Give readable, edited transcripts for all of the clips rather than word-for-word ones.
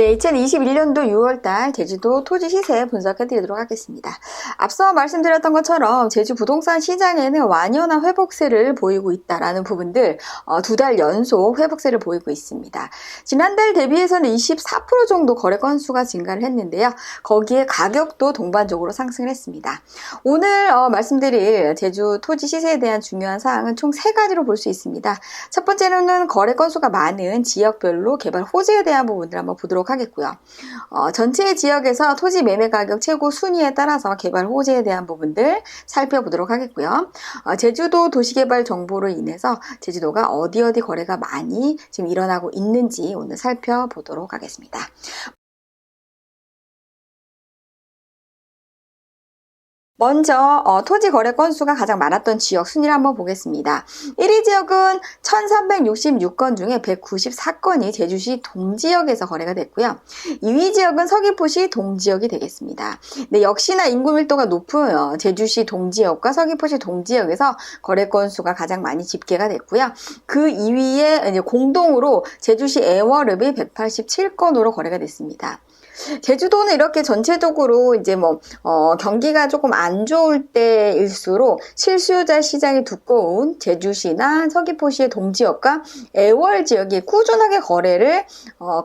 네, 2021년도 6월달 제주도 토지 시세 분석해 드리도록 하겠습니다. 앞서 말씀드렸던 것처럼 제주 부동산 시장에는 완연한 회복세를 보이고 있다라는 부분들 2달 연속 회복세를 보이고 있습니다. 지난달 대비해서는 24% 정도 거래 건수가 증가를 했는데요. 거기에 가격도 동반적으로 상승을 했습니다. 오늘 말씀드릴 제주 토지 시세에 대한 중요한 사항은 총 3가지로 볼 수 있습니다. 첫 번째로는 거래 건수가 많은 지역별로 개발 호재에 대한 부분들 한번 보도록 하겠고요. 전체 지역에서 토지 매매 가격 최고 순위에 따라서 개발 호재에 대한 부분들 살펴보도록 하겠고요. 제주도 도시개발 정보로 인해서 제주도가 어디 거래가 많이 지금 일어나고 있는지 오늘 살펴보도록 하겠습니다. 먼저 토지 거래 건수가 가장 많았던 지역 순위를 한번 보겠습니다. 1위 지역은 1366건 중에 194건이 제주시 동지역에서 거래가 됐고요. 2위 지역은 서귀포시 동지역이 되겠습니다. 네, 역시나 인구 밀도가 높은 제주시 동지역과 서귀포시 동지역에서 거래 건수가 가장 많이 집계가 됐고요. 그 2위에 이제 공동으로 제주시 애월읍이 187건으로 거래가 됐습니다. 제주도는 이렇게 전체적으로 이제 경기가 조금 안 좋을 때일수록 실수요자 시장이 두꺼운 제주시나 서귀포시의 동지역과 애월 지역이 꾸준하게 거래를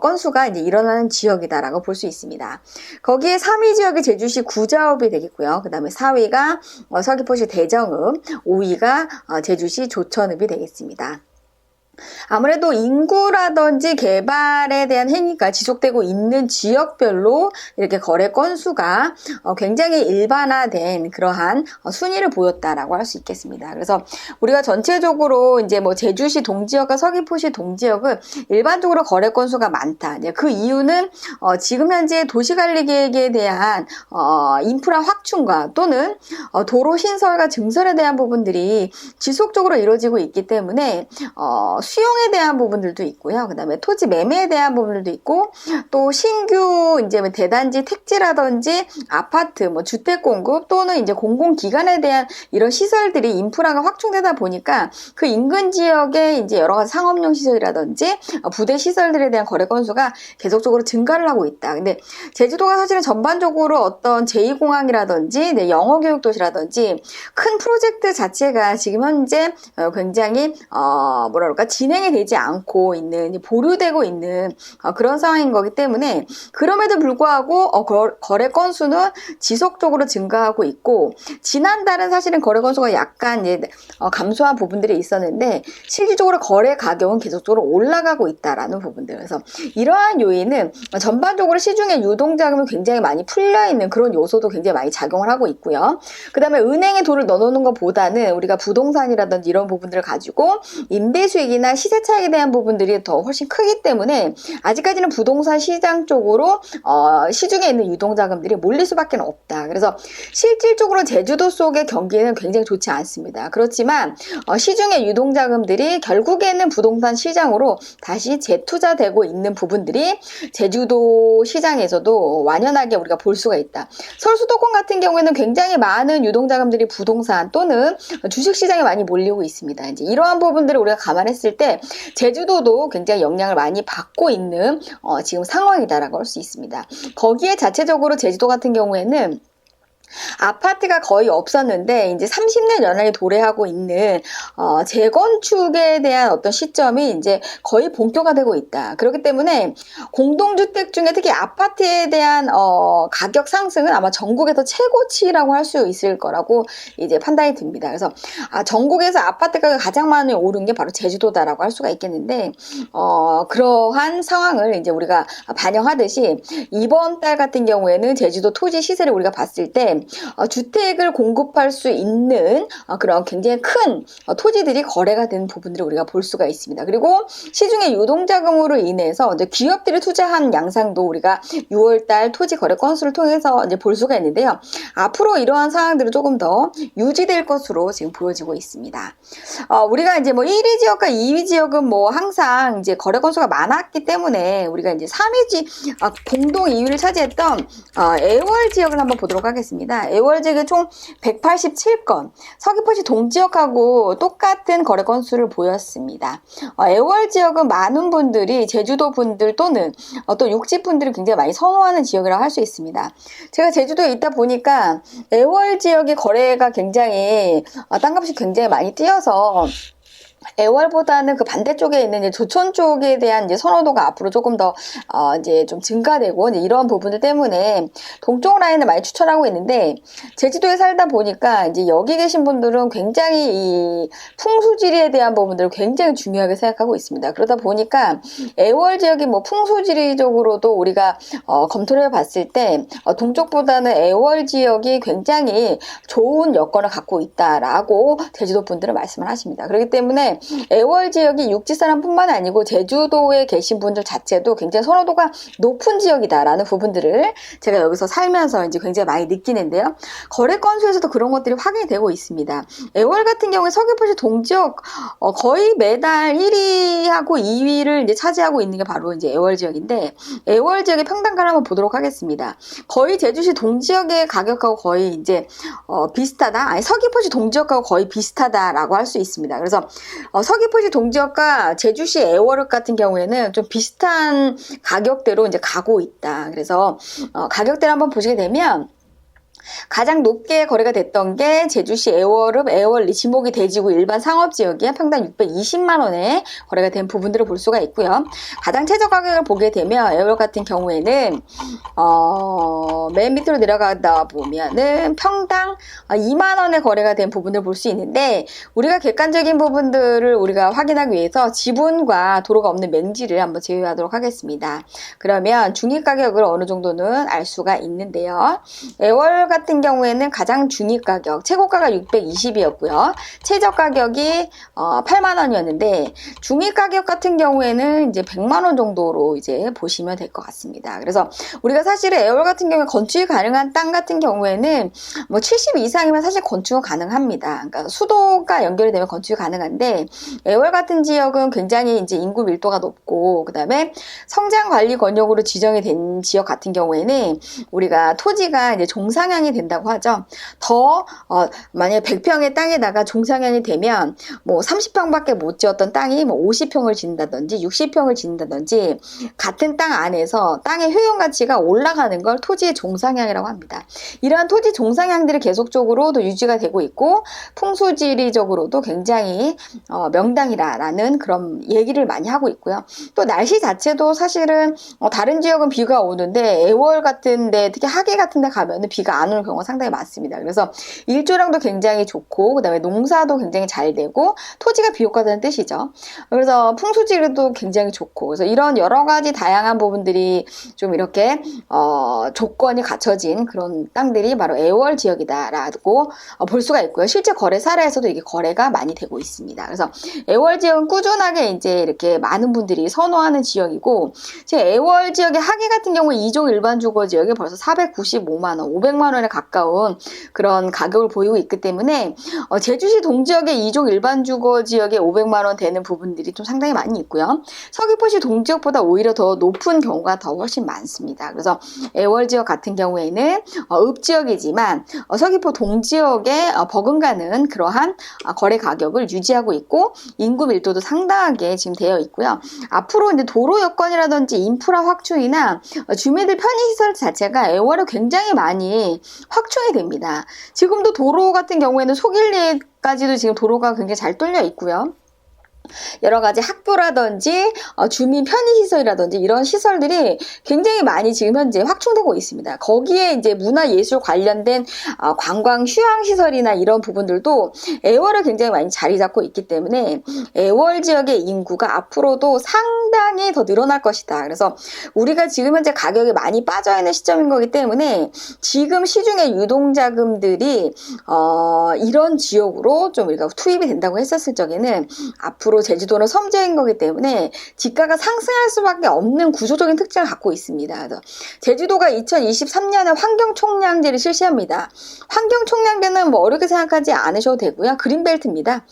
건수가 이제 일어나는 지역이다라고 볼 수 있습니다. 거기에 3위 지역이 제주시 구자읍이 되겠고요. 그 다음에 4위가 서귀포시 대정읍, 5위가 제주시 조천읍이 되겠습니다. 아무래도 인구라든지 개발에 대한 행위가 지속되고 있는 지역별로 이렇게 거래 건수가 굉장히 일반화된 그러한 순위를 보였다라고 할 수 있겠습니다. 그래서 우리가 전체적으로 이제 제주시 동지역과 서귀포시 동지역은 일반적으로 거래 건수가 많다. 이제 그 이유는 지금 현재 도시관리 계획에 대한 인프라 확충과 또는 도로 신설과 증설에 대한 부분들이 지속적으로 이루어지고 있기 때문에 수용에 대한 부분들도 있고요. 그 다음에 토지 매매에 대한 부분들도 있고, 또 신규 이제 대단지 택지라든지 아파트, 주택 공급 또는 이제 공공기관에 대한 이런 시설들이 인프라가 확충되다 보니까 그 인근 지역에 이제 여러 가지 상업용 시설이라든지 부대 시설들에 대한 거래 건수가 계속적으로 증가를 하고 있다. 근데 제주도가 사실은 전반적으로 어떤 제2공항이라든지 영어교육도시라든지 큰 프로젝트 자체가 지금 현재 굉장히 진행이 되지 않고 있는, 보류되고 있는 그런 상황인 거기 때문에 그럼에도 불구하고 거래 건수는 지속적으로 증가하고 있고, 지난달은 사실은 거래 건수가 약간 감소한 부분들이 있었는데 실질적으로 거래 가격은 계속적으로 올라가고 있다라는 부분들. 그래서 이러한 요인은 전반적으로 시중에 유동자금이 굉장히 많이 풀려있는 그런 요소도 굉장히 많이 작용을 하고 있고요. 그 다음에 은행에 돈을 넣어놓는 것보다는 우리가 부동산이라든지 이런 부분들을 가지고 임대 수익이나 시세 차익에 대한 부분들이 더 훨씬 크기 때문에 아직까지는 부동산 시장 쪽으로 시중에 있는 유동자금들이 몰릴 수밖에 없다. 그래서 실질적으로 제주도 속의 경기는 굉장히 좋지 않습니다. 그렇지만 시중의 유동자금들이 결국에는 부동산 시장으로 다시 재투자되고 있는 부분들이 제주도 시장에서도 완연하게 우리가 볼 수가 있다. 서울 수도권 같은 경우에는 굉장히 많은 유동자금들이 부동산 또는 주식시장에 많이 몰리고 있습니다. 이제 이러한 부분들을 우리가 감안했을 때 제주도도 굉장히 영향을 많이 받고 있는 지금 상황이다라고 할 수 있습니다. 거기에 자체적으로 제주도 같은 경우에는 아파트가 거의 없었는데 이제 30년 연하게 도래하고 있는 재건축에 대한 어떤 시점이 이제 거의 본격화되고 있다. 그렇기 때문에 공동주택 중에 특히 아파트에 대한 가격 상승은 아마 전국에서 최고치라고 할 수 있을 거라고 이제 판단이 듭니다. 그래서 전국에서 아파트 가격이 가장 많이 오른 게 바로 제주도다라고 할 수가 있겠는데 그러한 상황을 이제 우리가 반영하듯이 이번 달 같은 경우에는 제주도 토지 시세를 우리가 봤을 때 주택을 공급할 수 있는 그런 굉장히 큰 토지들이 거래가 되는 부분들을 우리가 볼 수가 있습니다. 그리고 시중의 유동자금으로 인해서 이제 기업들이 투자한 양상도 우리가 6월달 토지 거래 건수를 통해서 이제 볼 수가 있는데요. 앞으로 이러한 상황들은 조금 더 유지될 것으로 지금 보여지고 있습니다. 우리가 이제 1위 지역과 2위 지역은 항상 이제 거래 건수가 많았기 때문에 우리가 이제 3위 공동 2위를 차지했던 애월 지역을 한번 보도록 하겠습니다. 있습니다. 애월 지역에 총 187건, 서귀포시 동지역하고 똑같은 거래 건수를 보였습니다. 애월 지역은 많은 분들이 제주도 분들 또는 또 육지 분들이 굉장히 많이 선호하는 지역이라고 할 수 있습니다. 제가 제주도에 있다 보니까 애월 지역의 거래가 굉장히 땅값이 굉장히 많이 뛰어서 애월보다는 그 반대쪽에 있는 이제 조천 쪽에 대한 이제 선호도가 앞으로 조금 더 이제 좀 증가되고 이제 이런 부분들 때문에 동쪽 라인을 많이 추천하고 있는데, 제주도에 살다 보니까 이제 여기 계신 분들은 굉장히 이 풍수지리에 대한 부분들을 굉장히 중요하게 생각하고 있습니다. 그러다 보니까 애월 지역이 뭐 풍수지리적으로도 우리가 검토를 해봤을 때 동쪽보다는 애월 지역이 굉장히 좋은 여건을 갖고 있다라고 제주도 분들은 말씀을 하십니다. 그렇기 때문에 애월 지역이 육지 사람뿐만 아니고 제주도에 계신 분들 자체도 굉장히 선호도가 높은 지역이다라는 부분들을 제가 여기서 살면서 이제 굉장히 많이 느끼는데요. 거래 건수에서도 그런 것들이 확인이 되고 있습니다. 애월 같은 경우에 서귀포시 동지역 거의 매달 1위하고 2위를 이제 차지하고 있는 게 바로 이제 애월 지역인데, 애월 지역의 평당가를 한번 보도록 하겠습니다. 거의 제주시 동지역의 가격하고 거의 이제 비슷하다, 아니 서귀포시 동지역하고 거의 비슷하다라고 할 수 있습니다. 그래서 서귀포시 동지역과 제주시 애월읍 같은 경우에는 좀 비슷한 가격대로 이제 가고 있다. 그래서 가격대를 한번 보시게 되면 가장 높게 거래가 됐던 게 제주시 애월읍, 애월 리치모기 대지구 일반 상업지역이 평당 620만 원에 거래가 된 부분들을 볼 수가 있고요. 가장 최저 가격을 보게 되면 애월 같은 경우에는 맨 밑으로 내려가다 보면은 평당 2만 원에 거래가 된 부분을 볼 수 있는데, 우리가 객관적인 부분들을 우리가 확인하기 위해서 지분과 도로가 없는 맹지를 한번 제외하도록 하겠습니다. 그러면 중위 가격을 어느 정도는 알 수가 있는데요. 애월 같은 경우에는 가장 중위 가격, 최고가가 620이었고요. 최저 가격이 8만 원이었는데, 중위 가격 같은 경우에는 이제 100만 원 정도로 이제 보시면 될 것 같습니다. 그래서 우리가 사실은 애월 같은 경우에 건축이 가능한 땅 같은 경우에는 뭐 70 이상이면 사실 건축은 가능합니다. 그러니까 수도가 연결이 되면 건축이 가능한데, 애월 같은 지역은 굉장히 이제 인구 밀도가 높고, 그 다음에 성장 관리 권역으로 지정이 된 지역 같은 경우에는 우리가 토지가 이제 종상향이 된다고 하죠. 더 만약에 100평의 땅에다가 종상향이 되면 뭐 30평밖에 못 지었던 땅이 뭐 50평을 짓는다든지 60평을 짓는다든지 같은 땅 안에서 땅의 효용 가치가 올라가는 걸 토지의 종상향이라고 합니다. 이러한 토지 종상향들이 계속적으로도 유지가 되고 있고 풍수지리적으로도 굉장히 명당이라는 그런 얘기를 많이 하고 있고요. 또 날씨 자체도 사실은 다른 지역은 비가 오는데 애월 같은 데, 특히 하계 같은 데 가면은 비가 안 오는 경우가 상당히 많습니다. 그래서 일조량도 굉장히 좋고, 그 다음에 농사도 굉장히 잘 되고, 토지가 비옥하다는 뜻이죠. 그래서 풍수지리도 굉장히 좋고, 그래서 이런 여러 가지 다양한 부분들이 좀 이렇게 조건이 갖춰진 그런 땅들이 바로 애월 지역이다라고 볼 수가 있고요. 실제 거래 사례에서도 이게 거래가 많이 되고 있습니다. 그래서 애월 지역은 꾸준하게 이제 이렇게 많은 분들이 선호하는 지역이고, 제 애월 지역의 하계 같은 경우에 2종 일반 주거 지역이 벌써 495만 원, 500만 원에 가까운 그런 가격을 보이고 있기 때문에 제주시 동지역의 2종 일반 주거 지역에 500만 원 되는 부분들이 좀 상당히 많이 있고요. 서귀포시 동지역보다 오히려 더 높은 경우가 더 훨씬 많습니다. 그래서 애월 지역 같은 경우에는 읍지역이지만 서귀포 동지역에 버금가는 그러한 거래 가격을 유지하고 있고, 인구 밀도도 상당하게 지금 되어 있고요. 앞으로 이제 도로 여건이라든지 인프라 확충이나 주민들 편의시설 자체가 애월에 굉장히 많이 확충이 됩니다. 지금도 도로 같은 경우에는 속일리까지도 지금 도로가 굉장히 잘 뚫려 있고요. 여러 가지 학교라든지 주민 편의시설이라든지 이런 시설들이 굉장히 많이 지금 현재 확충되고 있습니다. 거기에 이제 문화예술 관련된 관광 휴양시설이나 이런 부분들도 애월에 굉장히 많이 자리 잡고 있기 때문에 애월 지역의 인구가 앞으로도 상당히 더 늘어날 것이다. 그래서 우리가 지금 현재 가격이 많이 빠져있는 시점인 거기 때문에 지금 시중의 유동자금들이 이런 지역으로 좀 우리가 투입이 된다고 했었을 적에는 앞으로 앞으로 제주도는 섬지역인 거기 때문에 지가가 상승할 수밖에 없는 구조적인 특징을 갖고 있습니다. 그래서 제주도가 2023년에 환경총량제를 실시합니다. 환경총량제는 뭐 어렵게 생각하지 않으셔도 되고요. 그린벨트입니다.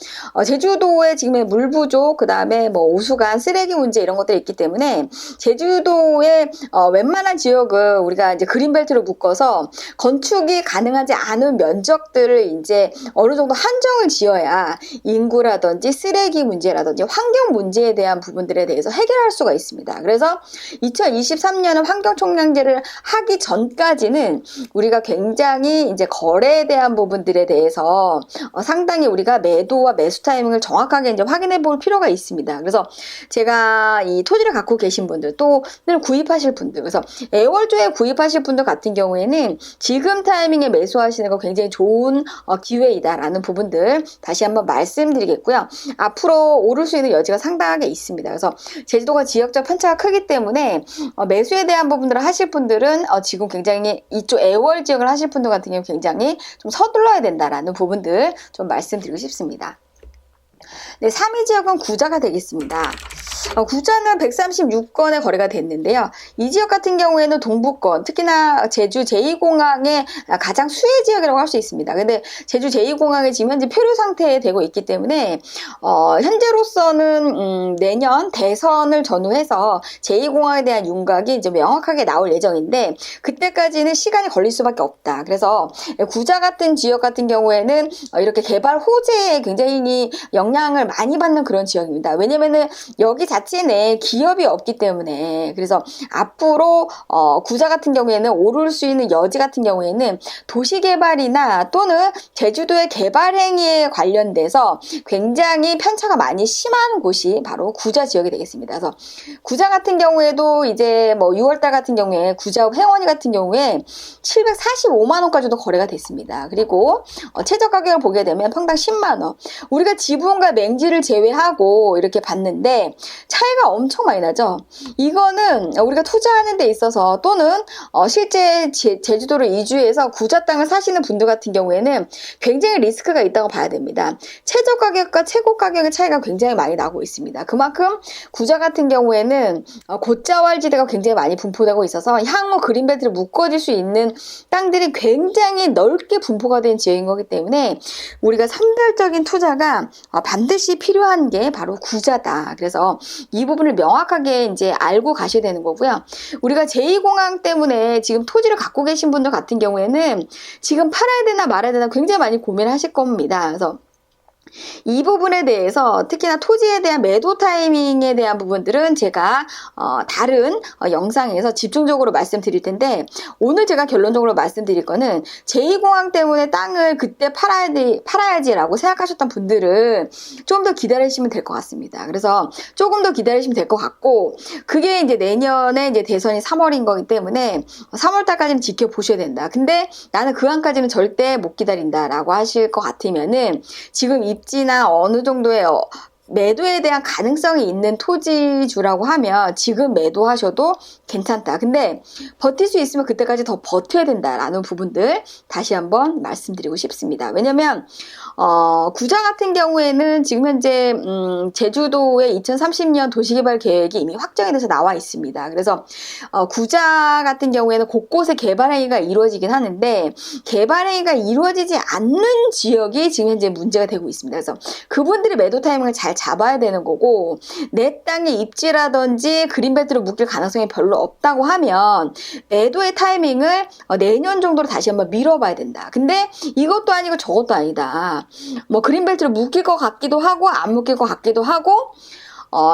제주도에 지금 물 부족, 그 다음에 뭐 오수관, 쓰레기 문제 이런 것들이 있기 때문에 제주도의 웬만한 지역을 우리가 이제 그린벨트로 묶어서 건축이 가능하지 않은 면적들을 이제 어느 정도 한정을 지어야 인구라든지 쓰레기 문제라든지 환경 문제에 대한 부분들에 대해서 해결할 수가 있습니다. 그래서 2023년은 환경총량제를 하기 전까지는 우리가 굉장히 이제 거래에 대한 부분들에 대해서 상당히 우리가 매도와 매수 타이밍을 정확하게 이제 확인해 볼 필요가 있습니다. 그래서 제가 이 토지를 갖고 계신 분들 또는 구입하실 분들, 그래서 애월조에 구입하실 분들 같은 경우에는 지금 타이밍에 매수하시는 거 굉장히 좋은 기회이다라는 부분들 다시 한번 말씀드리겠고요. 앞으로 오를 수 있는 여지가 상당하게 있습니다. 그래서 제주도가 지역적 편차가 크기 때문에 매수에 대한 부분들을 하실 분들은 지금 굉장히 이쪽 애월 지역을 하실 분들 같은 경우 굉장히 좀 서둘러야 된다라는 부분들 좀 말씀드리고 싶습니다. 네, 3위 지역은 구자가 되겠습니다. 구자는 136건의 거래가 됐는데요. 이 지역 같은 경우에는 동부권, 특히나 제주 제2공항의 가장 수혜 지역이라고 할 수 있습니다. 근데 제주 제2공항이 지금 현재 표류 상태에 되고 있기 때문에 현재로서는 내년 대선을 전후해서 제2공항에 대한 윤곽이 이제 명확하게 나올 예정인데 그때까지는 시간이 걸릴 수밖에 없다. 그래서 구자 같은 지역 같은 경우에는 이렇게 개발 호재에 굉장히 영향을 많이 받는 그런 지역입니다. 왜냐면은 여기 자체 내에 기업이 없기 때문에. 그래서 앞으로 구자 같은 경우에는 오를 수 있는 여지 같은 경우에는 도시개발이나 또는 제주도의 개발 행위에 관련돼서 굉장히 편차가 많이 심한 곳이 바로 구자 지역이 되겠습니다. 그래서 구자 같은 경우에도 이제 뭐 6월달 같은 경우에 구자 회원이 같은 경우에 745만 원까지도 거래가 됐습니다. 그리고 최저 가격을 보게 되면 평당 10만 원. 우리가 지분과 맹지를 제외하고 이렇게 봤는데 차이가 엄청 많이 나죠. 이거는 우리가 투자하는 데 있어서 또는 실제 제주도를 이주해서 구자 땅을 사시는 분들 같은 경우에는 굉장히 리스크가 있다고 봐야 됩니다. 최저 가격과 최고 가격의 차이가 굉장히 많이 나고 있습니다. 그만큼 구자 같은 경우에는 고자왈지대가 굉장히 많이 분포되고 있어서 향후 그린벨트를 묶어질 수 있는 땅들이 굉장히 넓게 분포가 된 지역인 거기 때문에 우리가 선별적인 투자가 반드시 필요한 게 바로 구자다. 그래서 이 부분을 명확하게 이제 알고 가셔야 되는 거고요. 우리가 제2공항 때문에 지금 토지를 갖고 계신 분들 같은 경우에는 지금 팔아야 되나 말아야 되나 굉장히 많이 고민하실 겁니다. 그래서 이 부분에 대해서 특히나 토지에 대한 매도 타이밍에 대한 부분들은 제가 다른 영상에서 집중적으로 말씀드릴 텐데 오늘 제가 결론적으로 말씀드릴 거는 제2공항 때문에 땅을 그때 팔아야지라고 생각하셨던 분들은 좀 더 기다리시면 될 것 같습니다. 그래서 조금 더 기다리시면 될 것 같고 그게 이제 내년에 이제 대선이 3월인 거기 때문에 3월달까지는 지켜보셔야 된다. 근데 나는 그 안까지는 절대 못 기다린다라고 하실 것 같으면은 지금 입지나 어느 정도의 매도에 대한 가능성이 있는 토지주라고 하면 지금 매도하셔도 괜찮다. 근데 버틸 수 있으면 그때까지 더 버텨야 된다라는 부분들 다시 한번 말씀드리고 싶습니다. 왜냐면 구자 같은 경우에는 지금 현재 제주도의 2030년 도시개발 계획이 이미 확정이 돼서 나와 있습니다. 그래서 구자 같은 경우에는 곳곳에 개발 행위가 이루어지긴 하는데 개발 행위가 이루어지지 않는 지역이 지금 현재 문제가 되고 있습니다. 그래서 그분들이 매도 타이밍을 잘 잡아야 되는 거고 내 땅의 입지라든지 그린벨트로 묶일 가능성이 별로 없다고 하면 매도의 타이밍을 내년 정도로 다시 한번 미뤄봐야 된다. 근데 이것도 아니고 저것도 아니다. 뭐 그린벨트로 묶일 것 같기도 하고 안 묶일 것 같기도 하고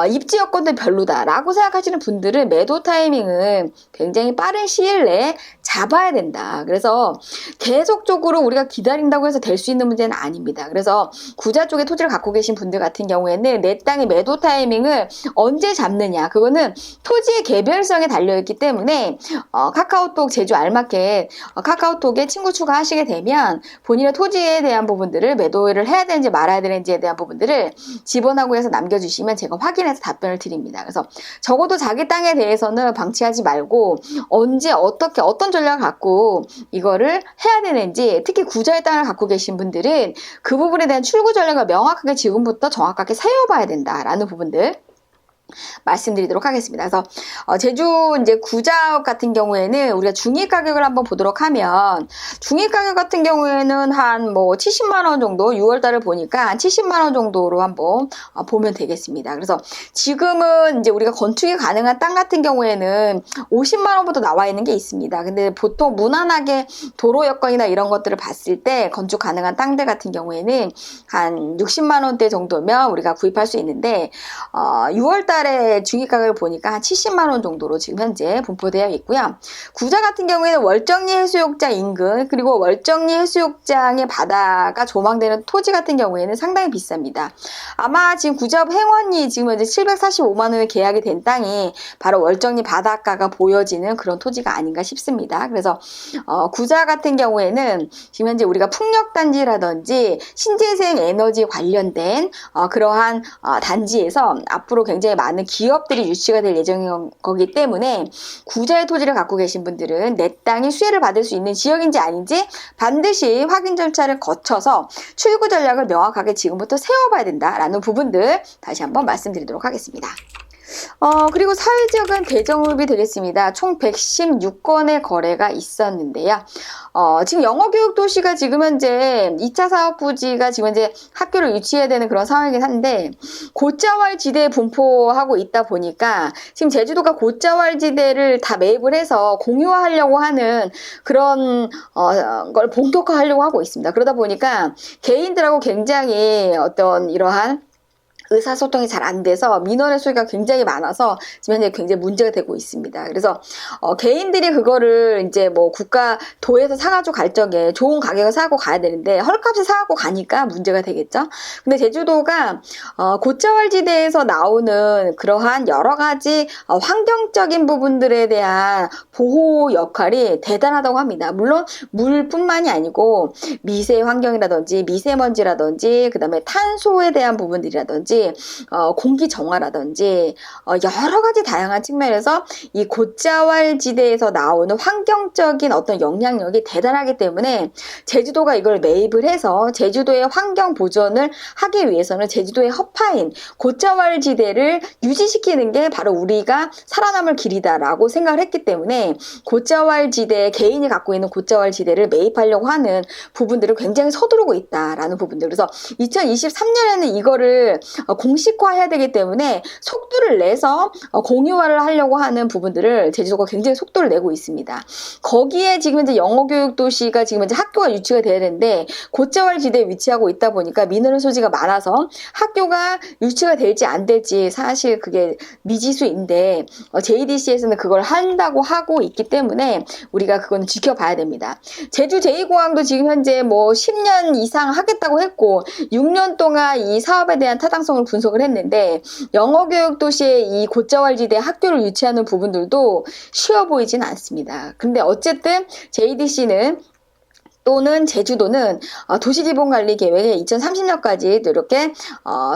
입지 여건도 별로다라고 생각하시는 분들은 매도 타이밍은 굉장히 빠른 시일 내에 잡아야 된다. 그래서 계속적으로 우리가 기다린다고 해서 될 수 있는 문제는 아닙니다. 그래서 구자 쪽에 토지를 갖고 계신 분들 같은 경우에는 내 땅의 매도 타이밍을 언제 잡느냐 그거는 토지의 개별성에 달려있기 때문에 카카오톡 제주 알마켓 카카오톡에 친구 추가하시게 되면 본인의 토지에 대한 부분들을 매도를 해야 되는지 말아야 되는지에 대한 부분들을 지번하고 해서 남겨주시면 제가 확인해서 답변을 드립니다. 그래서 적어도 자기 땅에 대해서는 방치하지 말고 언제 어떻게 어떤 전략을 갖고 이거를 해야 되는지, 특히 구자의 땅을 갖고 계신 분들은 그 부분에 대한 출구 전략을 명확하게 지금부터 정확하게 세워봐야 된다라는 부분들 말씀드리도록 하겠습니다. 그래서 제주 이제 구자업 같은 경우에는 우리가 중위 가격을 한번 보도록 하면, 중위 가격 같은 경우에는 한 뭐 70만 원 정도, 6월 달을 보니까 한 70만 원 정도로 한번 보면 되겠습니다. 그래서 지금은 이제 우리가 건축이 가능한 땅 같은 경우에는 50만 원부터 나와 있는 게 있습니다. 근데 보통 무난하게 도로 여건이나 이런 것들을 봤을 때 건축 가능한 땅들 같은 경우에는 한 60만 원대 정도면 우리가 구입할 수 있는데, 6월 달에 중위 가격을 보니까 한 70만 원 정도로 지금 현재 분포되어 있고요. 구자 같은 경우에는 월정리 해수욕장 인근, 그리고 월정리 해수욕장의 바다가 조망되는 토지 같은 경우에는 상당히 비쌉니다. 아마 지금 구자업 행원이 지금 현재 745만 원에 계약이 된 땅이 바로 월정리 바닷가가 보여지는 그런 토지가 아닌가 싶습니다. 그래서 구자 같은 경우에는 지금 현재 우리가 풍력단지라든지 신재생 에너지 관련된 그러한 단지에서 앞으로 굉장히 많은 기업들이 유치가 될 예정인 거기 때문에, 구자의 토지를 갖고 계신 분들은 내 땅이 수혜를 받을 수 있는 지역인지 아닌지 반드시 확인 절차를 거쳐서 출구 전략을 명확하게 지금부터 세워봐야 된다라는 부분들 다시 한번 말씀드리도록 하겠습니다. 그리고 사회지역은 대정읍이 되겠습니다. 총 116건의 거래가 있었는데요. 지금 영어교육도시가 지금 현재 2차 사업부지가 지금 현재 학교를 유치해야 되는 그런 상황이긴 한데, 곶자왈지대에 분포하고 있다 보니까 지금 제주도가 곶자왈지대를 다 매입을 해서 공유화하려고 하는 그런 걸 본격화하려고 하고 있습니다. 그러다 보니까 개인들하고 굉장히 어떤 이러한 의사소통이 잘 안 돼서 민원의 수가 굉장히 많아서 지금 현재 굉장히 문제가 되고 있습니다. 그래서 개인들이 그거를 이제 뭐 국가 도에서 사가지고 갈 적에 좋은 가격을 사고 가야 되는데 헐값에 사고 가니까 문제가 되겠죠. 근데 제주도가 곶자왈지대에서 나오는 그러한 여러 가지 환경적인 부분들에 대한 보호 역할이 대단하다고 합니다. 물론 물뿐만이 아니고 미세 환경이라든지 미세먼지라든지 그다음에 탄소에 대한 부분들이라든지 공기 정화라든지 여러 가지 다양한 측면에서 이 곶자왈지대에서 나오는 환경적인 어떤 영향력이 대단하기 때문에 제주도가 이걸 매입을 해서 제주도의 환경 보존을 하기 위해서는 제주도의 허파인 곶자왈지대를 유지시키는 게 바로 우리가 살아남을 길이다라고 생각을 했기 때문에, 곶자왈지대, 개인이 갖고 있는 곶자왈지대를 매입하려고 하는 부분들을 굉장히 서두르고 있다라는 부분들. 그래서 2023년에는 이거를 공식화해야 되기 때문에 속도를 내서 공유화를 하려고 하는 부분들을 제주도가 굉장히 속도를 내고 있습니다. 거기에 지금 이제 영어교육도시가 지금 이제 학교가 유치가 돼야 되는데 곶자왈지대에 위치하고 있다 보니까 민원의 소지가 많아서 학교가 유치가 될지 안 될지 사실 그게 미지수인데, JDC에서는 그걸 한다고 하고 있기 때문에 우리가 그거는 지켜봐야 됩니다. 제주 제2공항도 지금 현재 뭐 10년 이상 하겠다고 했고 6년 동안 이 사업에 대한 타당성을 분석을 했는데, 영어교육도시의 이 곶자왈지대 학교를 유치하는 부분들도 쉬워 보이진 않습니다. 근데 어쨌든 JDC는 또는 제주도는 도시기본관리계획에 2030년까지 이렇게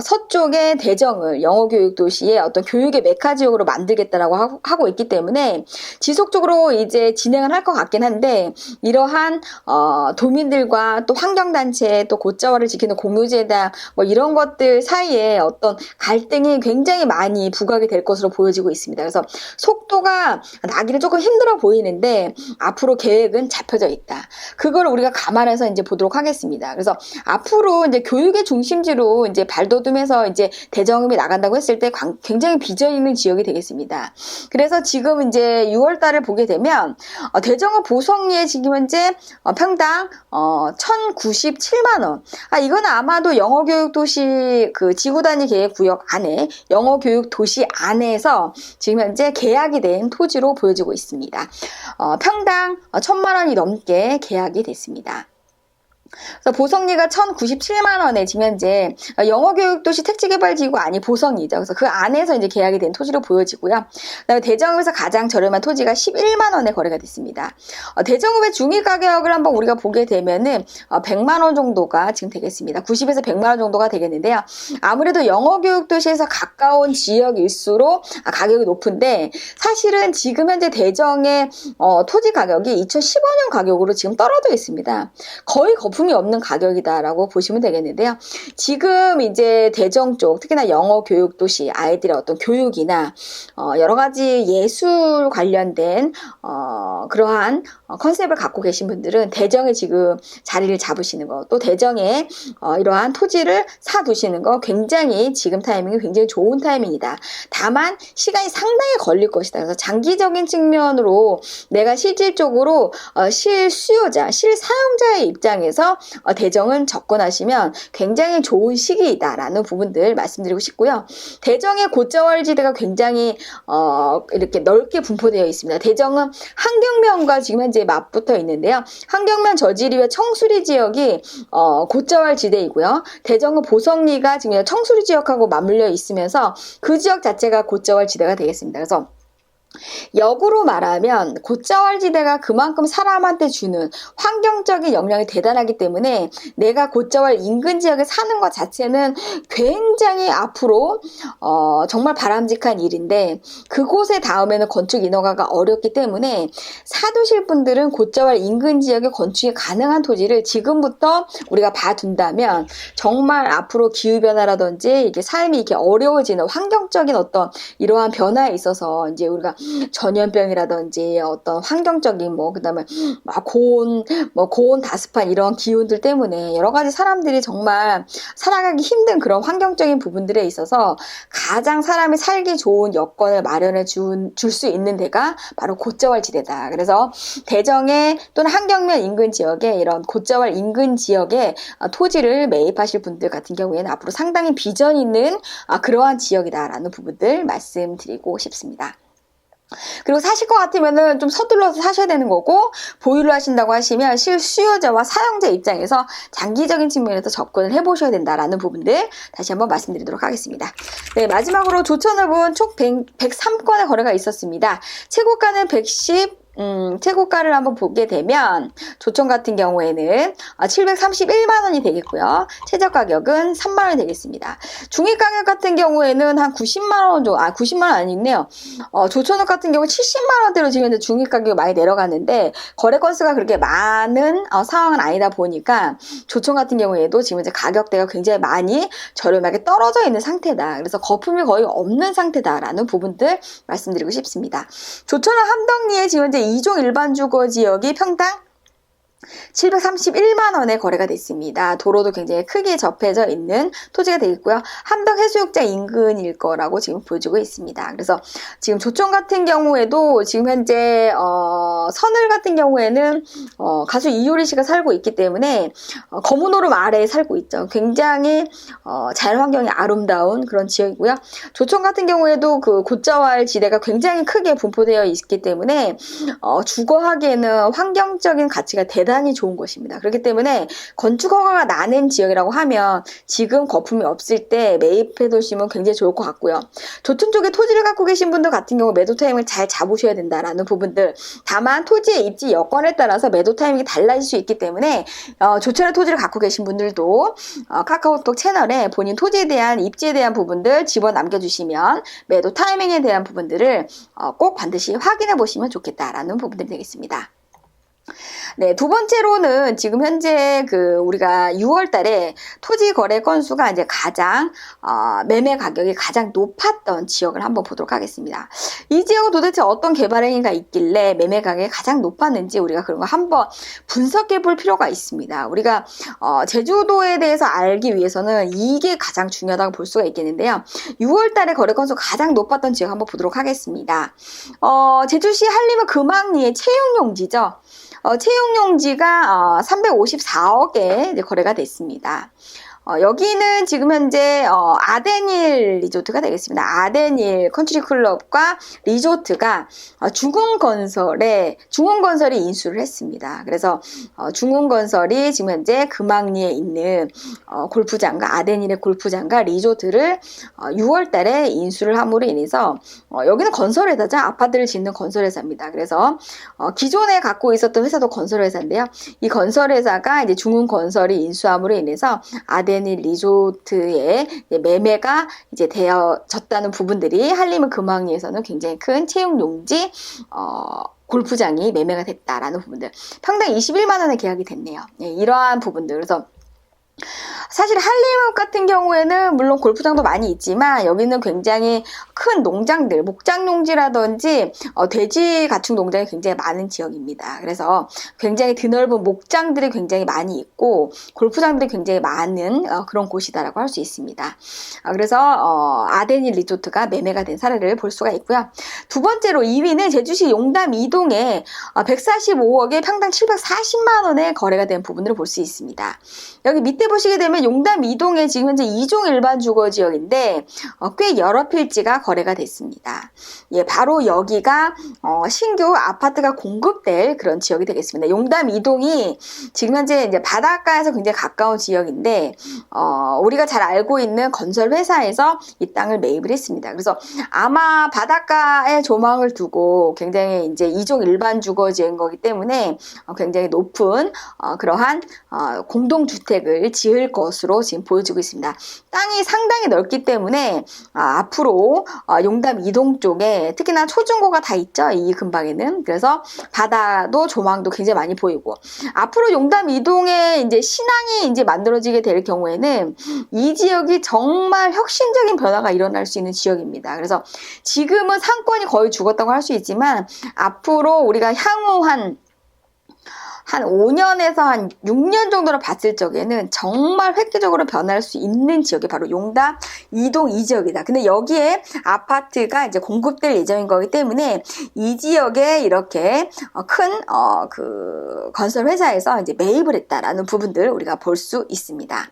서쪽의 대정을 영어교육도시의 어떤 교육의 메카지역으로 만들겠다라고 하고 있기 때문에 지속적으로 이제 진행을 할 것 같긴 한데, 이러한 도민들과 또 환경단체 또 곶자왈을 지키는 공유재단 뭐 이런 것들 사이에 어떤 갈등이 굉장히 많이 부각이 될 것으로 보여지고 있습니다. 그래서 속도가 나기는 조금 힘들어 보이는데 앞으로 계획은 잡혀져 있다. 그걸 우리가 감안해서 이제 보도록 하겠습니다. 그래서 앞으로 이제 교육의 중심지로 이제 발돋움해서 이제 대정읍이 나간다고 했을 때 굉장히 비전 있는 지역이 되겠습니다. 그래서 지금 이제 6월 달을 보게 되면 대정읍 보성리에 지금 현재 평당 1,097만 원. 이건 아마도 영어교육도시 그 지구단위 계획구역 안에 영어교육도시 안에서 지금 현재 계약이 된 토지로 보여지고 있습니다. 평당 1,000만 원이 넘게 계약이 됐습니다. 그래서 보성리가 1,097만 원에 지금 현재 영어교육도시 택지개발지구 안이 보성리죠. 그래서 그 안에서 이제 계약이 된 토지로 보여지고요. 그다음에 대정읍에서 가장 저렴한 토지가 11만 원에 거래가 됐습니다. 대정읍의 중위 가격을 한번 우리가 보게 되면은 100만 원 정도가 지금 되겠습니다. 90에서 100만 원 정도가 되겠는데요. 아무래도 영어교육도시에서 가까운 지역일수록 가격이 높은데 사실은 지금 현재 대정의 토지 가격이 2015년 가격으로 지금 떨어져 있습니다. 거의 거품이 없는 가격이다라고 보시면 되겠는데요. 지금 이제 대정 쪽, 특히나 영어 교육 도시 아이들의 어떤 교육이나 여러 가지 예술 관련된 그러한 컨셉을 갖고 계신 분들은 대정에 지금 자리를 잡으시는 거, 또 대정에 이러한 토지를 사두시는 거 굉장히 지금 타이밍이 굉장히 좋은 타이밍이다. 다만 시간이 상당히 걸릴 것이다. 그래서 장기적인 측면으로 내가 실질적으로 실수요자, 실사용자의 입장에서 대정은 접근하시면 굉장히 좋은 시기이다라는 부분들 말씀드리고 싶고요. 대정의 고자월지대가 굉장히 이렇게 넓게 분포되어 있습니다. 대정은 한경면과 지금 현재 맞붙어 있는데요. 한경면 저지리와 청수리 지역이 고자월지대이고요. 대정은 보성리가 지금 청수리 지역하고 맞물려 있으면서 그 지역 자체가 고자월지대가 되겠습니다. 그래서 역으로 말하면 고자월지대가 그만큼 사람한테 주는 환경적인 영향이 대단하기 때문에 내가 고자월 인근 지역에 사는 것 자체는 굉장히 앞으로 정말 바람직한 일인데 그곳에 닿으면 건축 인허가가 어렵기 때문에 사두실 분들은 고자월 인근 지역에 건축이 가능한 토지를 지금부터 우리가 봐둔다면 정말 앞으로 기후변화라든지 이게 삶이 이렇게 어려워지는 환경적인 어떤 이러한 변화에 있어서 이제 우리가 전염병이라든지 어떤 환경적인 그다음에 고온 다습한 이런 기온들 때문에 여러 가지 사람들이 정말 살아가기 힘든 그런 환경적인 부분들에 있어서 가장 사람이 살기 좋은 여건을 마련해 줄 수 있는 데가 바로 고자월지대다. 그래서 대정에 또는 한경면 인근 지역에 이런 고자월 인근 지역에 토지를 매입하실 분들 같은 경우에는 앞으로 상당히 비전 있는 그러한 지역이다라는 부분들 말씀드리고 싶습니다. 그리고 사실 것 같으면은 좀 서둘러서 사셔야 되는 거고, 보유를 하신다고 하시면 실수요자와 사용자 입장에서 장기적인 측면에서 접근을 해보셔야 된다라는 부분들 다시 한번 말씀드리도록 하겠습니다. 네, 마지막으로 조천읍은 총 103건의 거래가 있었습니다. 최고가는 최고가를 한번 보게 되면 조천 같은 경우에는 731만 원이 되겠고요. 최저 가격은 3만 원이 되겠습니다. 중위 가격 같은 경우에는 한 90만 원 정도, 90만 원 아니네요. 조천읍 같은 경우 70만 원대로 지금 중위 가격이 많이 내려갔는데 거래 건수가 그렇게 많은 상황은 아니다 보니까 조천 같은 경우에도 지금 이제 가격대가 굉장히 많이 저렴하게 떨어져 있는 상태다. 그래서 거품이 거의 없는 상태다라는 부분들 말씀드리고 싶습니다. 조천은 함덕리에 지금 이제 2종 일반 주거 지역이 평당 731만 원에 거래가 됐습니다. 도로도 굉장히 크게 접해져 있는 토지가 되겠고요. 함덕 해수욕장 인근일 거라고 지금 보여지고 있습니다. 그래서 지금 조천 같은 경우에도 지금 현재 선을 같은 경우에는 가수 이효리 씨가 살고 있기 때문에 거문오름 아래에 살고 있죠. 굉장히 자연환경이 아름다운 그런 지역이고요. 조천 같은 경우에도 그 고자월 지대가 굉장히 크게 분포되어 있기 때문에 주거하기에는 환경적인 가치가 대단히 좋은 것입니다. 그렇기 때문에 건축 허가가 나는 지역이라고 하면 지금 거품이 없을 때 매입해 두시면 굉장히 좋을 것 같고요. 조천 쪽에 토지를 갖고 계신 분들 같은 경우 매도 타이밍을 잘 잡으셔야 된다라는 부분들. 다만 토지의 입지 여건에 따라서 매도 타이밍이 달라질 수 있기 때문에 조천의 토지를 갖고 계신 분들도 카카오톡 채널에 본인 토지에 대한 입지에 대한 부분들 집어 남겨주시면 매도 타이밍에 대한 부분들을 꼭 반드시 확인해 보시면 좋겠다라는 부분들이 되겠습니다. 네, 두 번째로는 지금 현재 우리가 6월 달에 토지 거래 건수가 이제 가장, 매매 가격이 가장 높았던 지역을 한번 보도록 하겠습니다. 이 지역은 도대체 어떤 개발 행위가 있길래 매매 가격이 가장 높았는지 우리가 그런 거 한번 분석해 볼 필요가 있습니다. 우리가, 제주도에 대해서 알기 위해서는 이게 가장 중요하다고 볼 수가 있겠는데요. 6월 달에 거래 건수가 가장 높았던 지역 한번 보도록 하겠습니다. 제주시 한림은 금왕리의 채용용지죠. 채용용지가 354억에 이제 거래가 됐습니다. 여기는 지금 현재 아덴일 리조트가 되겠습니다. 아덴일 컨트리 클럽과 리조트가 중흥건설이 인수를 했습니다. 그래서 중흥건설이 지금 현재 금왕리에 있는 골프장과 아덴일의 골프장과 리조트를 6월 달에 인수를 함으로 인해서 여기는 건설회사죠. 아파트를 짓는 건설회사입니다. 그래서 기존에 갖고 있었던 회사도 건설회사인데요. 이 건설회사가 이제 중흥건설이 인수함으로 인해서 아덴일 리조트의 매매가 이제 되어졌다는 부분들이 한림은 금왕리에서는 굉장히 큰 채용용지 골프장이 매매가 됐다라는 부분들. 평당 21만 원에 계약이 됐네요. 이러한 부분들. 그래서 사실 한림읍 같은 경우에는 물론 골프장도 많이 있지만 여기는 굉장히 큰 농장들, 목장용지라든지 돼지 가축 농장이 굉장히 많은 지역입니다. 그래서 굉장히 드넓은 목장들이 굉장히 많이 있고 골프장들이 굉장히 많은 그런 곳이다라고 할 수 있습니다. 그래서 아덴일 리조트가 매매가 된 사례를 볼 수가 있고요. 두 번째로 2위는 제주시 용담 이동에 145억에 평당 740만 원에 거래가 된 부분을 볼 수 있습니다. 여기 밑에 보시게 되면 용담 이동에 지금 현재 2종 일반 주거 지역인데 꽤 여러 필지가 거래가 됐습니다. 바로 여기가 신규 아파트가 공급될 그런 지역이 되겠습니다. 용담 이동이 지금 현재 이제 바닷가에서 굉장히 가까운 지역인데 우리가 잘 알고 있는 건설 회사에서 이 땅을 매입을 했습니다. 그래서 아마 바닷가에 조망을 두고 굉장히 이제 2종 일반 주거 지역인 거기 때문에 굉장히 높은 그러한 공동주택을 지을 것으로 지금 보여지고 있습니다. 땅이 상당히 넓기 때문에 앞으로 용담 이동 쪽에 특히나 초중고가 다 있죠. 이 근방에는. 그래서 바다도 조망도 굉장히 많이 보이고 앞으로 용담 이동에 이제 신항이 이제 만들어지게 될 경우에는 이 지역이 정말 혁신적인 변화가 일어날 수 있는 지역입니다. 그래서 지금은 상권이 거의 죽었다고 할 수 있지만 앞으로 우리가 향후 한 5년에서 한 6년 정도로 봤을 적에는 정말 획기적으로 변할 수 있는 지역이 바로 용담 이동 이 지역이다. 근데 여기에 아파트가 이제 공급될 예정인 거기 때문에 이 지역에 이렇게 큰 그 건설 회사에서 이제 매입을 했다라는 부분들 우리가 볼 수 있습니다.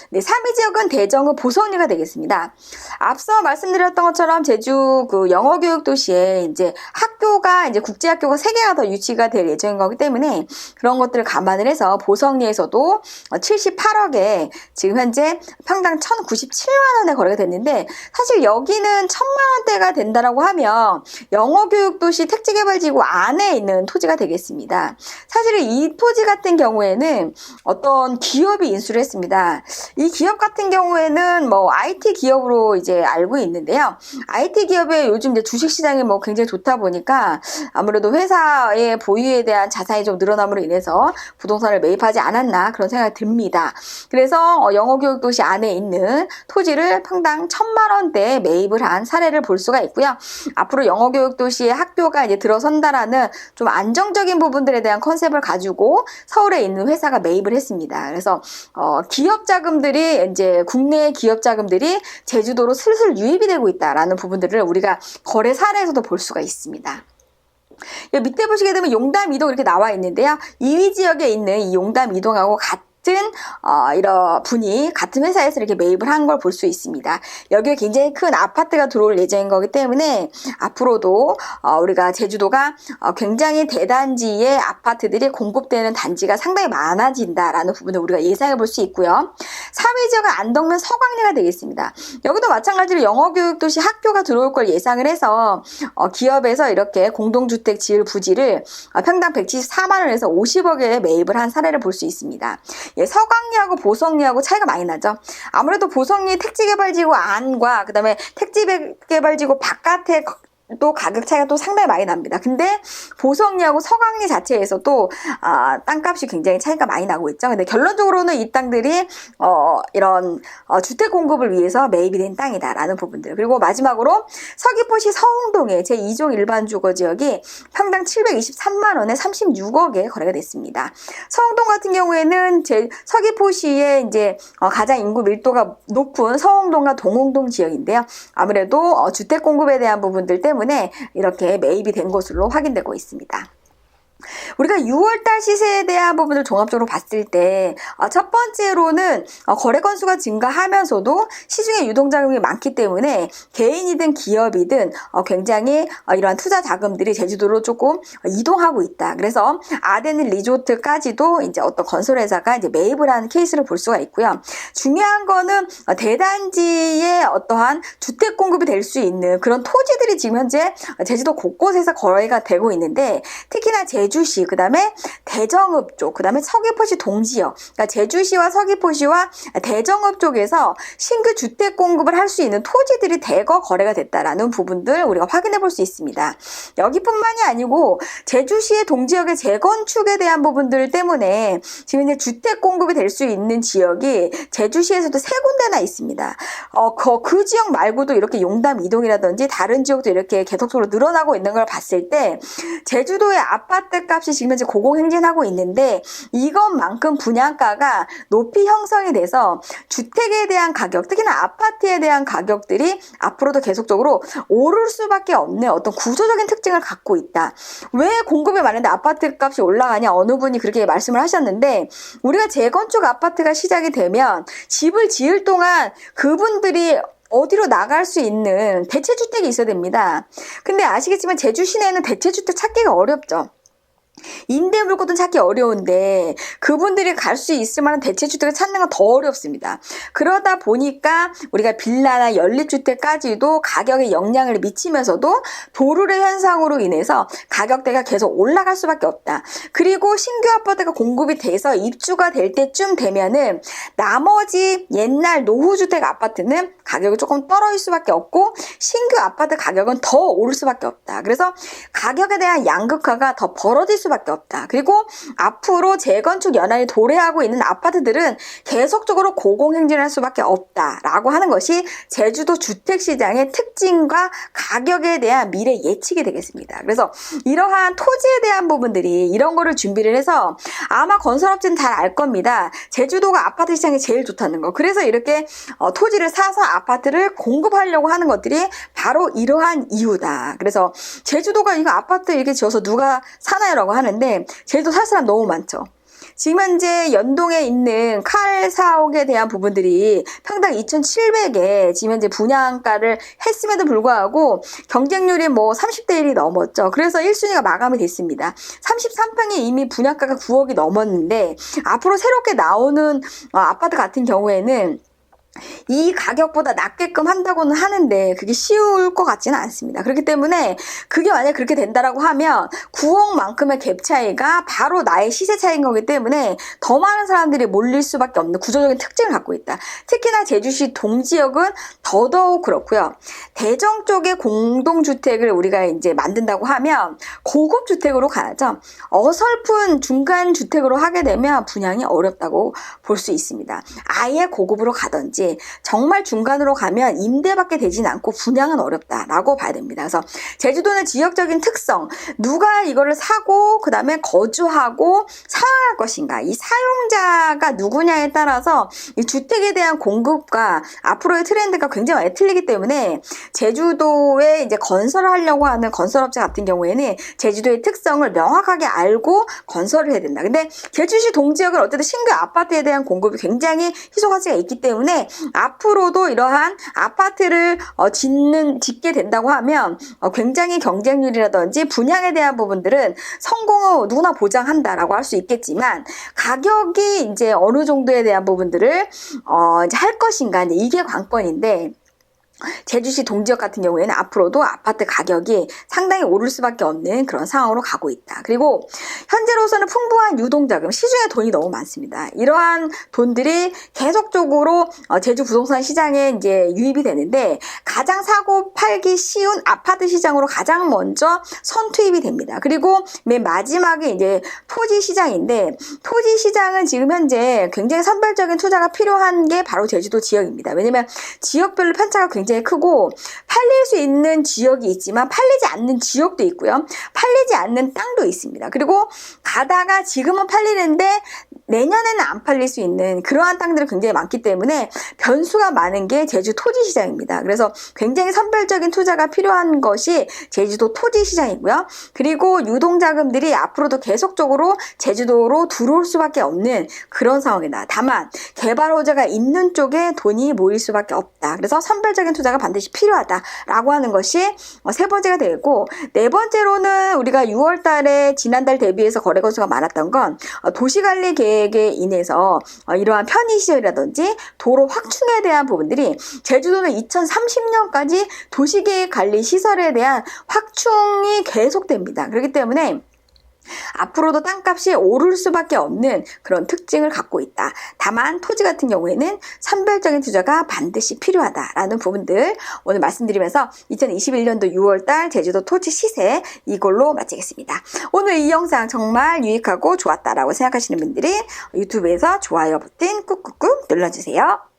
네, 3위 지역은 대정읍 보성리가 되겠습니다. 앞서 말씀드렸던 것처럼 제주 그 영어교육 도시에 이제 학교가 이제 국제학교가 3개가 더 유치가 될 예정인 거기 때문에 그런 것들을 감안을 해서 보성리에서도 78억에 지금 현재 평당 1,097만 원에 거래가 됐는데 사실 여기는 1,000만 원대가 된다라고 하면 영어교육 도시 택지개발지구 안에 있는 토지가 되겠습니다. 사실 이 토지 같은 경우에는 어떤 기업이 인수를 했습니다. 이 기업 같은 경우에는 뭐 IT 기업으로 이제 알고 있는데요. IT 기업의 요즘 이제 주식 시장이 뭐 굉장히 좋다 보니까 아무래도 회사의 보유에 대한 자산이 좀 늘어남으로 인해서 부동산을 매입하지 않았나 그런 생각이 듭니다. 그래서 영어교육도시 안에 있는 토지를 평당 1,000만 원대에 매입을 한 사례를 볼 수가 있고요. 앞으로 영어교육도시의 학교가 이제 들어선다라는 좀 안정적인 부분들에 대한 컨셉을 가지고 서울에 있는 회사가 매입을 했습니다. 그래서 기업 자금들이 이제 국내 기업 자금들이 제주도로 슬슬 유입이 되고 있다라는 부분들을 우리가 거래 사례에서도 볼 수가 있습니다. 밑에 보시게 되면 용담 이동 이렇게 나와 있는데요. 2위 지역에 있는 이 용담 이동하고 같은 이런 분이 같은 회사에서 이렇게 매입을 한 걸 볼 수 있습니다. 여기에 굉장히 큰 아파트가 들어올 예정인 거기 때문에 앞으로도 우리가 제주도가 굉장히 대단지의 아파트들이 공급되는 단지가 상당히 많아진다라는 부분을 우리가 예상해 볼 수 있고요. 3위 지역은 안덕면 서광리가 되겠습니다. 여기도 마찬가지로 영어교육도시 학교가 들어올 걸 예상을 해서 기업에서 이렇게 공동주택 지을 부지를 평당 174만 원에서 50억에 매입을 한 사례를 볼 수 있습니다. 서광리하고 보성리하고 차이가 많이 나죠. 아무래도 보성리 택지개발지구 안과 그 다음에 택지개발지구 바깥에 또 가격 차이가 또 상당히 많이 납니다. 근데 보성리하고 서광리 자체에서도 땅값이 굉장히 차이가 많이 나고 있죠. 근데 결론적으로는 이 땅들이 이런 주택 공급을 위해서 매입이 된 땅이다라는 부분들. 그리고 마지막으로 서귀포시 서홍동의 제2종 일반 주거 지역이 평당 723만 원에 36억에 거래가 됐습니다. 서홍동 같은 경우에는 서귀포시의 이제 가장 인구 밀도가 높은 서홍동과 동홍동 지역인데요. 아무래도 주택 공급에 대한 부분들 때문에 이렇게 매입이 된 것으로 확인되고 있습니다. 우리가 6월달 시세에 대한 부분을 종합적으로 봤을 때 첫 번째로는 거래 건수가 증가하면서도 시중에 유동자금이 많기 때문에 개인이든 기업이든 굉장히 이러한 투자 자금들이 제주도로 조금 이동하고 있다. 그래서 아덴 리조트까지도 이제 어떤 건설회사가 이제 매입을 하는 케이스를 볼 수가 있고요. 중요한 거는 대단지의 어떠한 주택 공급이 될 수 있는 그런 토지들이 지금 현재 제주도 곳곳에서 거래가 되고 있는데, 특히나 제주시, 그 다음에 대정읍 쪽, 그 다음에 서귀포시 동지역, 그러니까 제주시와 서귀포시와 대정읍 쪽에서 신규 주택 공급을 할 수 있는 토지들이 대거 거래가 됐다라는 부분들 우리가 확인해 볼 수 있습니다. 여기뿐만이 아니고 제주시의 동지역의 재건축에 대한 부분들 때문에 지금 이제 주택 공급이 될 수 있는 지역이 제주시에서도 3군데나 있습니다. 그 지역 말고도 이렇게 용담 이동이라든지 다른 지역도 이렇게 계속적으로 늘어나고 있는 걸 봤을 때 제주도의 아파트 값이 지금 현재 고공행진하고 있는데, 이것만큼 분양가가 높이 형성이 돼서 주택에 대한 가격, 특히나 아파트에 대한 가격들이 앞으로도 계속적으로 오를 수밖에 없는 어떤 구조적인 특징을 갖고 있다. 왜 공급이 많은데 아파트 값이 올라가냐, 어느 분이 그렇게 말씀을 하셨는데, 우리가 재건축 아파트가 시작이 되면 집을 지을 동안 그분들이 어디로 나갈 수 있는 대체주택이 있어야 됩니다. 근데 아시겠지만 제주 시내에는 대체주택 찾기가 어렵죠. 임대 물건도 찾기 어려운데 그분들이 갈 수 있을 만한 대체주택을 찾는 건 더 어렵습니다. 그러다 보니까 우리가 빌라나 연립주택까지도 가격에 영향을 미치면서도 도르래 현상으로 인해서 가격대가 계속 올라갈 수밖에 없다. 그리고 신규 아파트가 공급이 돼서 입주가 될 때쯤 되면은 나머지 옛날 노후주택 아파트는 가격이 조금 떨어질 수밖에 없고 신규 아파트 가격은 더 오를 수밖에 없다. 그래서 가격에 대한 양극화가 더 벌어질 수밖에 없다. 그리고 앞으로 재건축 연한이 도래하고 있는 아파트들은 계속적으로 고공행진할 수밖에 없다라고 하는 것이 제주도 주택시장의 특징과 가격에 대한 미래 예측이 되겠습니다. 그래서 이러한 토지에 대한 부분들이 이런 거를 준비를 해서 아마 건설업체는 잘 알 겁니다. 제주도가 아파트 시장이 제일 좋다는 거. 그래서 이렇게 토지를 사서 아파트를 공급하려고 하는 것들이 바로 이러한 이유다. 그래서 제주도가 이거 아파트 이렇게 지어서 누가 사나요? 라고 하는데 제주도 살 사람 너무 많죠. 지금 현재 연동에 있는 칼 사옥에 대한 부분들이 평당 2,700에 지금 현재 분양가를 했음에도 불구하고 경쟁률이 뭐 30대 1이 넘었죠. 그래서 1순위가 마감이 됐습니다. 33평이 이미 분양가가 9억이 넘었는데 앞으로 새롭게 나오는 아파트 같은 경우에는 이 가격보다 낮게끔 한다고는 하는데 그게 쉬울 것 같지는 않습니다. 그렇기 때문에 그게 만약에 그렇게 된다라고 하면 9억만큼의 갭 차이가 바로 나의 시세 차이인 거기 때문에 더 많은 사람들이 몰릴 수밖에 없는 구조적인 특징을 갖고 있다. 특히나 제주시 동지역은 더더욱 그렇고요. 대정 쪽에 공동주택을 우리가 이제 만든다고 하면 고급 주택으로 가야죠. 어설픈 중간 주택으로 하게 되면 분양이 어렵다고 볼 수 있습니다. 아예 고급으로 가든지 정말 중간으로 가면 임대밖에 되진 않고 분양은 어렵다라고 봐야 됩니다. 그래서 제주도는 지역적인 특성, 누가 이거를 사고 그 다음에 거주하고 사용할 것인가, 이 사용자가 누구냐에 따라서 이 주택에 대한 공급과 앞으로의 트렌드가 굉장히 많이 틀리기 때문에 제주도에 이제 건설을 하려고 하는 건설업체 같은 경우에는 제주도의 특성을 명확하게 알고 건설을 해야 된다. 근데 제주시 동지역은 어쨌든 신규 아파트에 대한 공급이 굉장히 희소 가치가 있기 때문에 앞으로도 이러한 아파트를 짓게 된다고 하면 굉장히 경쟁률이라든지 분양에 대한 부분들은 성공을 누구나 보장한다라고 할 수 있겠지만 가격이 이제 어느 정도에 대한 부분들을 이제 할 것인가, 이게 관건인데, 제주시 동지역 같은 경우에는 앞으로도 아파트 가격이 상당히 오를 수밖에 없는 그런 상황으로 가고 있다. 그리고 현재로서는 풍부한 유동자금, 시중에 돈이 너무 많습니다. 이러한 돈들이 계속적으로 제주 부동산 시장에 이제 유입이 되는데 가장 사고 팔기 쉬운 아파트 시장으로 가장 먼저 선투입이 됩니다. 그리고 맨 마지막에 이제 토지 시장인데, 토지 시장은 지금 현재 굉장히 선별적인 투자가 필요한 게 바로 제주도 지역입니다. 왜냐면 지역별로 편차가 굉장히 크고 팔릴 수 있는 지역이 있지만 팔리지 않는 지역도 있고요. 팔리지 않는 땅도 있습니다. 그리고 가다가 지금은 팔리는데 내년에는 안 팔릴 수 있는 그러한 땅들이 굉장히 많기 때문에 변수가 많은 게 제주 토지 시장입니다. 그래서 굉장히 선별적인 투자가 필요한 것이 제주도 토지 시장이고요. 그리고 유동자금들이 앞으로도 계속적으로 제주도로 들어올 수밖에 없는 그런 상황이다. 다만 개발 호재가 있는 쪽에 돈이 모일 수밖에 없다. 그래서 선별적인 투자가 반드시 필요하다라고 하는 것이 세 번째가 되겠고, 네 번째로는 우리가 6월 달에 지난달 대비해서 거래 건수가 많았던 건 도시관리 계획에 인해서 이러한 편의시설이라든지 도로 확충에 대한 부분들이, 제주도는 2030년까지 도시계획 관리 시설에 대한 확충이 계속됩니다. 그렇기 때문에 앞으로도 땅값이 오를 수밖에 없는 그런 특징을 갖고 있다. 다만 토지 같은 경우에는 선별적인 투자가 반드시 필요하다라는 부분들 오늘 말씀드리면서 2021년도 6월달 제주도 토지 시세 이걸로 마치겠습니다. 오늘 이 영상 정말 유익하고 좋았다라고 생각하시는 분들이 유튜브에서 좋아요 버튼 꾹꾹꾹 눌러주세요.